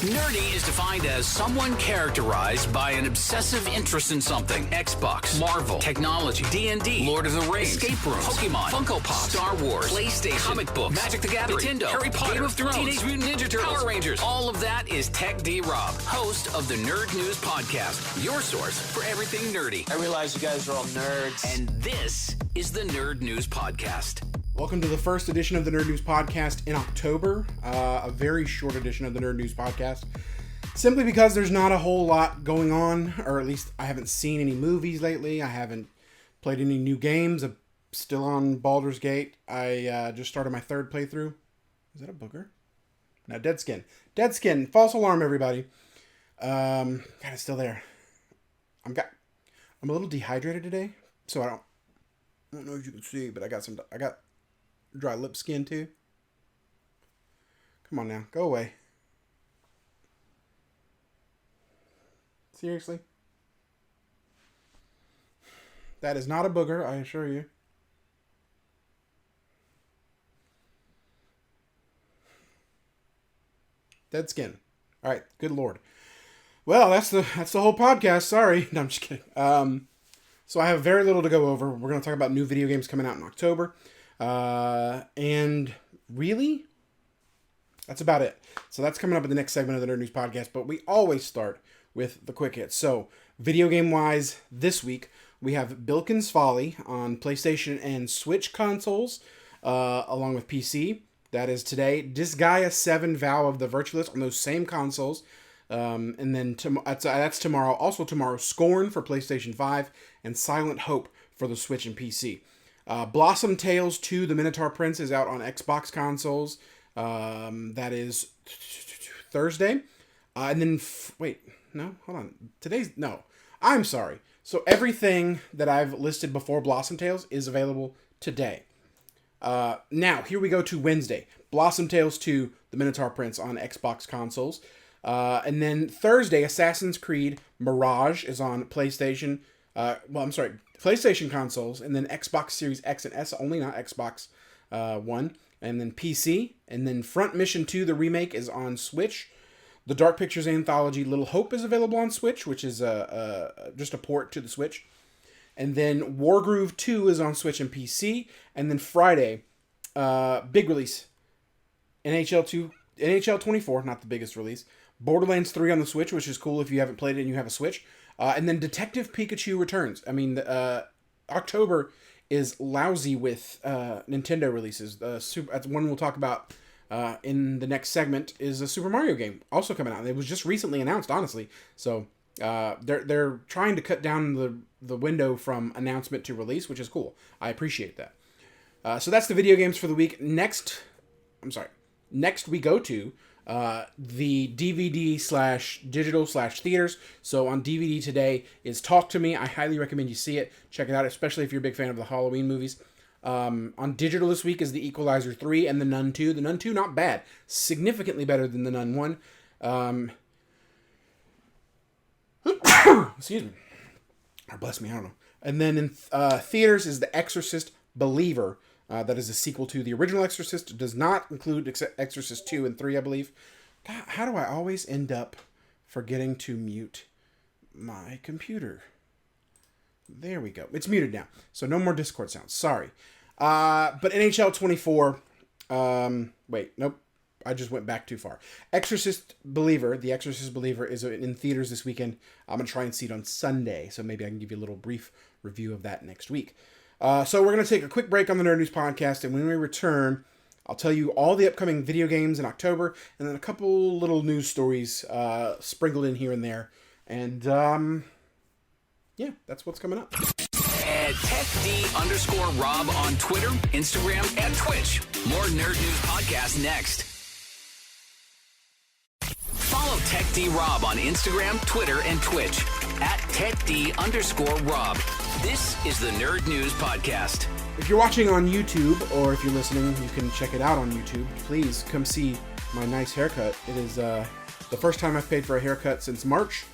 Nerdy is defined as someone characterized by an obsessive interest in something. Xbox, Marvel, technology, D&D, Lord of the Rings, escape rooms, Pokemon, Funko Pop, Star Wars, PlayStation, comic books, Magic the Gathering, Nintendo, Harry Potter, Game of Thrones, Teenage Mutant Ninja Turtles, Power Rangers. All of that is Tech D Rob, host of the Nerd News Podcast, your source for everything nerdy. I realize you guys are all nerds. And this is the Nerd News Podcast. Welcome to the first edition of the Nerd News Podcast in October. A very short edition of the Nerd News Podcast. Simply because there's not a whole lot going on, or at least I haven't seen any movies lately. I haven't played any new games. I'm still on Baldur's Gate. I just started my third playthrough. Is that a booger? No, Dead Skin. Dead Skin. False alarm, everybody. God, it's still there. I'm a little dehydrated today, so I don't know if you can see, but I got dry lip skin too. Come on now, go away. Seriously? That is not a booger, I assure you. Dead skin. All right, good lord. Well, that's the whole podcast. Sorry. No, I'm just kidding. So I have very little to go over. We're going to talk about new video games coming out in October. And really, that's about it. So that's coming up in the next segment of the Nerd News Podcast. But we always start with the quick hits. So video game wise, this week we have Bilkins Folly on PlayStation and Switch consoles, along with PC. That is today. Disgaea 7 Vow of the Virtuous on those same consoles. And then that's tomorrow. Also tomorrow, Scorn for PlayStation 5 and Silent Hope for the Switch and PC. Blossom Tales 2, The Minotaur Prince is out on Xbox consoles. That is Thursday. And then, hold on. I'm sorry. So everything that I've listed before Blossom Tales is available today. Now, here we go to Wednesday. Blossom Tales 2, The Minotaur Prince on Xbox consoles. And then Thursday, Assassin's Creed Mirage is on PlayStation. PlayStation consoles, and then Xbox Series X and S only, not Xbox One. And then PC. And then Front Mission 2, the remake, is on Switch. The Dark Pictures anthology Little Hope is available on Switch, which is just a port to the Switch. And then Wargroove 2 is on Switch and PC. And then Friday, big release, NHL 24, not the biggest release. Borderlands 3 on the Switch, which is cool if you haven't played it and you have a Switch. And then Detective Pikachu returns. I mean, October is lousy with Nintendo releases. That's one we'll talk about in the next segment is a Super Mario game also coming out. It was just recently announced, honestly. So they're trying to cut down the window from announcement to release, which is cool. I appreciate that. So that's the video games for the week. Next we go to the DVD/digital/theaters. So on DVD today is Talk to Me. I highly recommend you see it. Check it out, especially if you're a big fan of the Halloween movies. On digital this week is The Equalizer 3 and The Nun 2. The Nun 2, not bad. Significantly better than The Nun 1. Excuse me. Or bless me, I don't know. And then in theaters is The Exorcist Believer. That is a sequel to the original Exorcist. It does not include Exorcist 2 and 3, I believe. God, how do I always end up forgetting to mute my computer? There we go. It's muted now. So no more Discord sounds. Sorry. But NHL 24... nope. I just went back too far. The Exorcist Believer is in theaters this weekend. I'm going to try and see it on Sunday. So maybe I can give you a little brief review of that next week. So we're going to take a quick break on the Nerd News Podcast, and when we return, I'll tell you all the upcoming video games in October, and then a couple little news stories sprinkled in here and there. And, that's what's coming up. At TechD_Rob on Twitter, Instagram, and Twitch. More Nerd News Podcast next. Follow TechD_Rob on Instagram, Twitter, and Twitch. At TechD_Rob. This is the Nerd News Podcast. If you're watching on YouTube, or if you're listening, you can check it out on YouTube. Please come see my nice haircut. It is the first time I've paid for a haircut since March.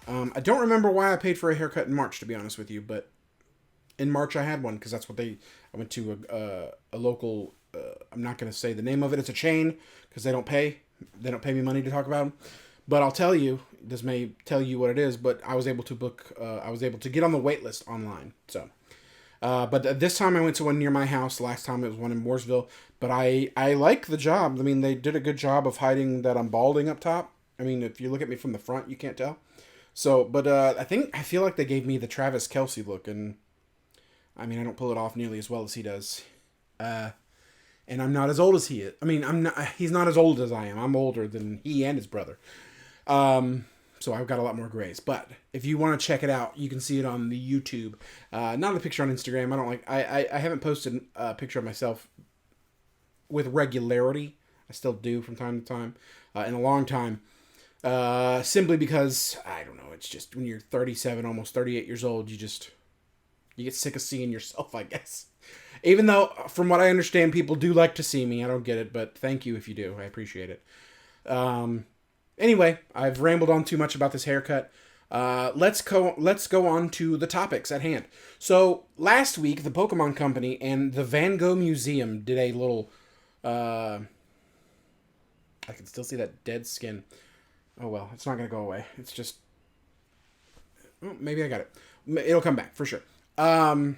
I don't remember why I paid for a haircut in March, to be honest with you, but in March I had one, because that's what I went to a local, I'm not going to say the name of it, it's a chain, because they don't pay They don't pay me money to talk about them. But I'll tell you, this may tell you what it is, but I was able to book, I was able to get on the wait list online. So, but this time I went to one near my house. Last time it was one in Mooresville. But I like the job. I mean, they did a good job of hiding that I'm balding up top. I mean, if you look at me from the front, you can't tell. So, but I feel like they gave me the Travis Kelce look, and I mean, I don't pull it off nearly as well as he does. And I'm not as old as he is. I mean, he's not as old as I am. I'm older than he and his brother. So I've got a lot more grays. But if you want to check it out, you can see it on the YouTube. Not a picture on Instagram. I haven't posted a picture of myself with regularity. I still do from time to time. In a long time. Simply because, I don't know, it's just when you're 37, almost 38 years old, you get sick of seeing yourself, I guess. Even though, from what I understand, people do like to see me. I don't get it, but thank you if you do. I appreciate it. Anyway, I've rambled on too much about this haircut. Let's go on to the topics at hand. So, last week, the Pokemon Company and the Van Gogh Museum did a little... I can still see that dead skin. Oh, well, it's not going to go away. It's just... Oh, maybe I got it. It'll come back, for sure. The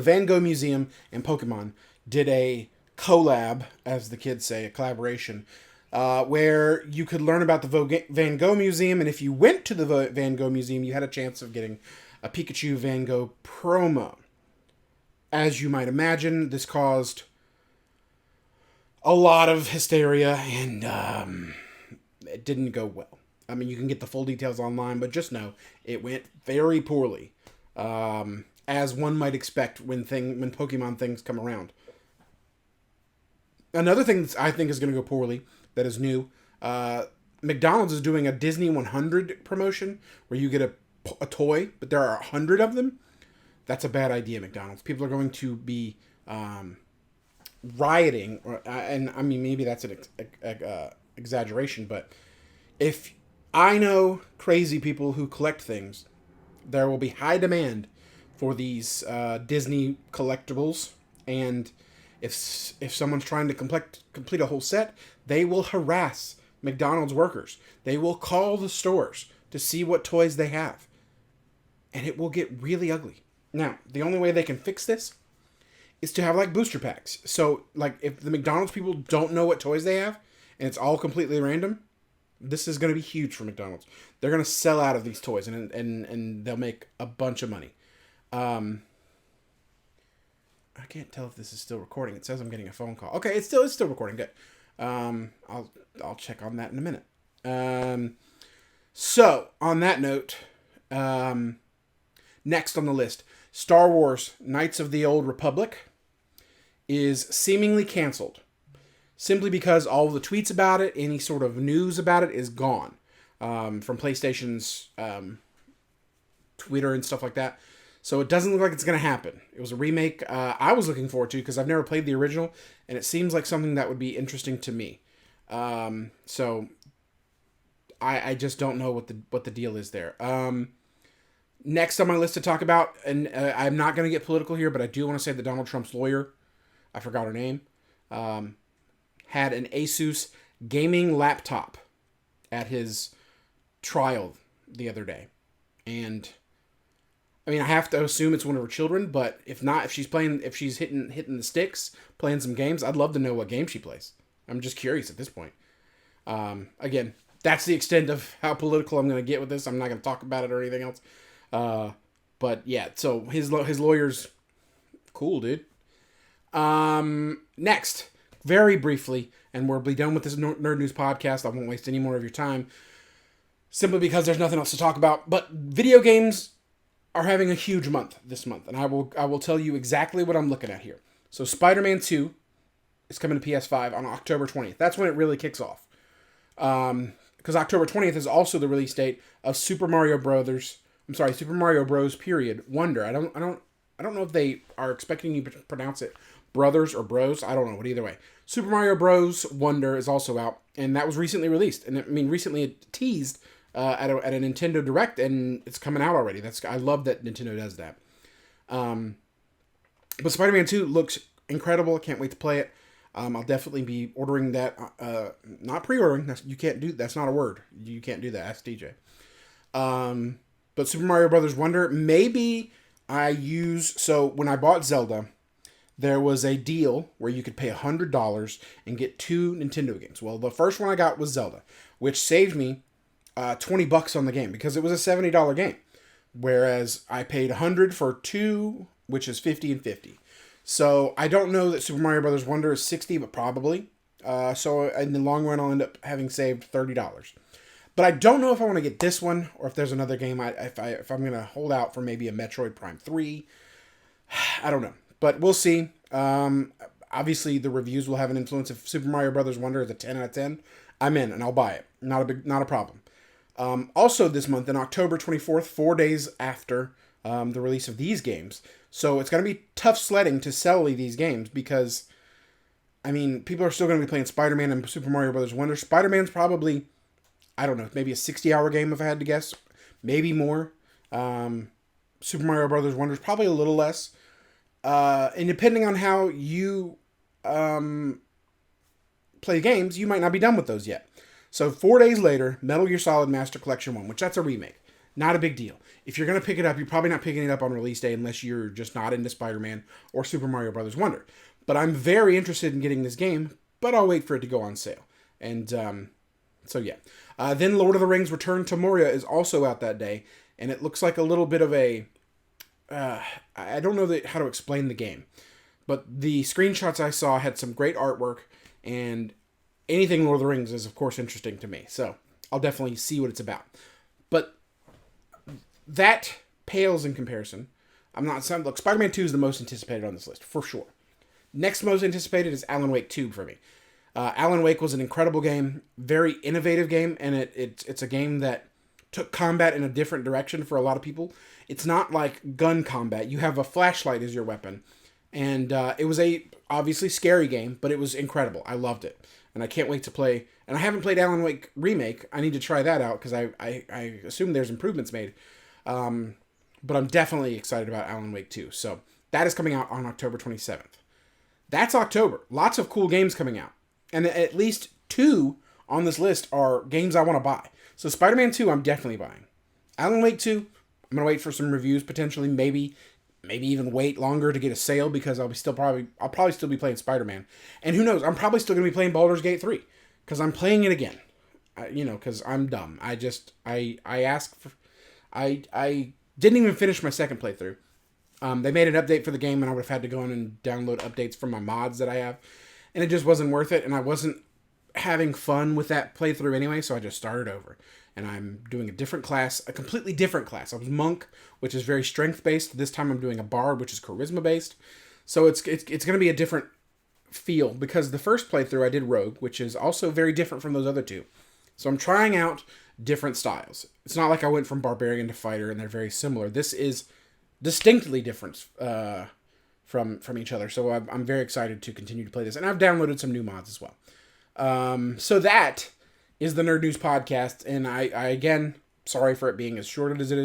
Van Gogh Museum and Pokemon did a collab, as the kids say, a collaboration, where you could learn about the Van Gogh Museum, and if you went to the Van Gogh Museum, you had a chance of getting a Pikachu Van Gogh promo. As you might imagine, this caused a lot of hysteria, and it didn't go well. I mean, you can get the full details online, but just know it went very poorly. As one might expect when Pokemon things come around. Another thing that I think is going to go poorly, that is new, McDonald's is doing a Disney 100 promotion where you get a toy, but there are 100 of them. That's a bad idea, McDonald's. People are going to be rioting, and I mean, maybe that's an exaggeration, but if I know crazy people who collect things, there will be high demand for these Disney collectibles, and if someone's trying to complete a whole set, they will harass McDonald's workers. They will call the stores to see what toys they have, and it will get really ugly. Now, the only way they can fix this is to have like booster packs. So, like, if the McDonald's people don't know what toys they have, and it's all completely random, this is going to be huge for McDonald's. They're going to sell out of these toys, and they'll make a bunch of money. I can't tell if this is still recording. It says I'm getting a phone call. Okay, it's still recording. Good. I'll check on that in a minute. So on that note, next on the list, Star Wars: Knights of the Old Republic is seemingly canceled, simply because all the tweets about it, any sort of news about it, is gone from PlayStation's Twitter and stuff like that. So it doesn't look like it's going to happen. It was a remake I was looking forward to because I've never played the original, and it seems like something that would be interesting to me. So I just don't know what the deal is there. Next on my list to talk about, and I'm not going to get political here, but I do want to say that Donald Trump's lawyer, I forgot her name, had an Asus gaming laptop at his trial the other day. And I mean, I have to assume it's one of her children, but if not, if she's hitting the sticks, playing some games, I'd love to know what game she plays. I'm just curious at this point. Again, that's the extent of how political I'm going to get with this. I'm not going to talk about it or anything else. But yeah, so his lawyer's cool, dude. Next, very briefly, and we'll be done with this Nerd News podcast. I won't waste any more of your time, simply because there's nothing else to talk about. But video games are having a huge month this month, and I will tell you exactly what I'm looking at here. So Spider-Man 2 is coming to PS5 on October 20th. That's when it really kicks off. Because October 20th is also the release date of Super Mario Bros. Period Wonder. I don't know if they are expecting you to pronounce it Brothers or Bros. I don't know, but either way, Super Mario Bros. Wonder is also out, and that was recently released. And I mean, recently it teased at a Nintendo Direct, and it's coming out already. I love that Nintendo does that. But Spider-Man 2 looks incredible. I can't wait to play it. I'll definitely be ordering that. Not pre-ordering. You can't do. That's not a word. You can't do that. Ask DJ. But Super Mario Brothers Wonder, maybe so when I bought Zelda, there was a deal where you could pay $100 and get 2 Nintendo games. Well, the first one I got was Zelda, which saved me $20 on the game because it was a $70 game. Whereas I paid $100 for 2, which is $50 and $50. So I don't know that Super Mario Brothers Wonder is $60, but probably. So in the long run, I'll end up having saved $30. But I don't know if I want to get this one or if there's another game. If I'm going to hold out for maybe a Metroid Prime 3. I don't know. But we'll see. Obviously, the reviews will have an influence. If Super Mario Brothers Wonder is a 10 out of 10, I'm in and I'll buy it. Not a problem. Also this month, in October 24th, 4 days after the release of these games. So it's going to be tough sledding to sell these games because, I mean, people are still going to be playing Spider-Man and Super Mario Brothers Wonder. Spider-Man's probably, I don't know, maybe a 60-hour game if I had to guess. Maybe more. Super Mario Brothers Wonder is probably a little less. And depending on how you play games, you might not be done with those yet. So 4 days later, Metal Gear Solid Master Collection 1, which that's a remake. Not a big deal. If you're going to pick it up, you're probably not picking it up on release day unless you're just not into Spider-Man or Super Mario Brothers Wonder. But I'm very interested in getting this game, but I'll wait for it to go on sale. And so yeah. Then Lord of the Rings Return to Moria is also out that day, and it looks like a little bit of a... I don't know how to explain the game, but the screenshots I saw had some great artwork, and anything Lord of the Rings is, of course, interesting to me. So I'll definitely see what it's about. But that pales in comparison. Look, Spider-Man 2 is the most anticipated on this list, for sure. Next most anticipated is Alan Wake 2 for me. Alan Wake was an incredible game, very innovative game, and it's a game that took combat in a different direction for a lot of people. It's not like gun combat. You have a flashlight as your weapon. And it was a obviously scary game, but it was incredible. I loved it. And I can't wait to play. And I haven't played Alan Wake Remake. I need to try that out because I assume there's improvements made. But I'm definitely excited about Alan Wake 2. So that is coming out on October 27th. That's October. Lots of cool games coming out. And at least 2 on this list are games I want to buy. So Spider-Man 2, I'm definitely buying. Alan Wake 2, I'm going to wait for some reviews potentially. Maybe even wait longer to get a sale because I'll probably still be playing Spider-Man. And who knows, I'm probably still going to be playing Baldur's Gate 3 because I'm playing it again. Because I'm dumb. I didn't even finish my second playthrough. They made an update for the game and I would have had to go in and download updates from my mods that I have. And it just wasn't worth it. And I wasn't having fun with that playthrough anyway, so I just started over. And I'm doing a different class, a completely different class. I was Monk, which is very strength-based. This time I'm doing a Bard, which is charisma-based. So it's going to be a different feel, because the first playthrough I did Rogue, which is also very different from those other two. So I'm trying out different styles. It's not like I went from Barbarian to Fighter, and they're very similar. This is distinctly different from each other. So I'm very excited to continue to play this. And I've downloaded some new mods as well. So that is the Nerd News Podcast, and I again, sorry for it being as short as it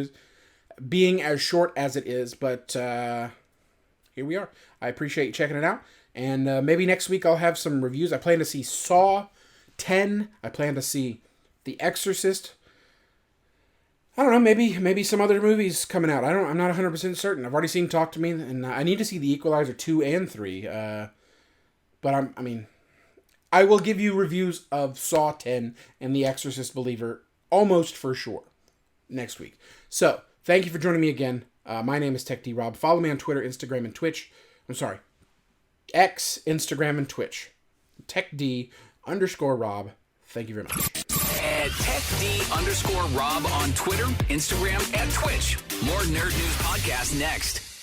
is, but here we are. I appreciate you checking it out, and maybe next week I'll have some reviews. I plan to see Saw 10. I plan to see The Exorcist. I don't know, maybe some other movies coming out. I'm not 100% certain. I've already seen Talk to Me, and I need to see The Equalizer 2 and 3. But I will give you reviews of Saw 10 and The Exorcist Believer almost for sure next week. So, thank you for joining me again. My name is TechDRob. Follow me on Twitter, Instagram, and Twitch. X, Instagram, and Twitch. TechD_Rob. Thank you very much. At TechD_Rob on Twitter, Instagram, and Twitch. More Nerd News Podcast next.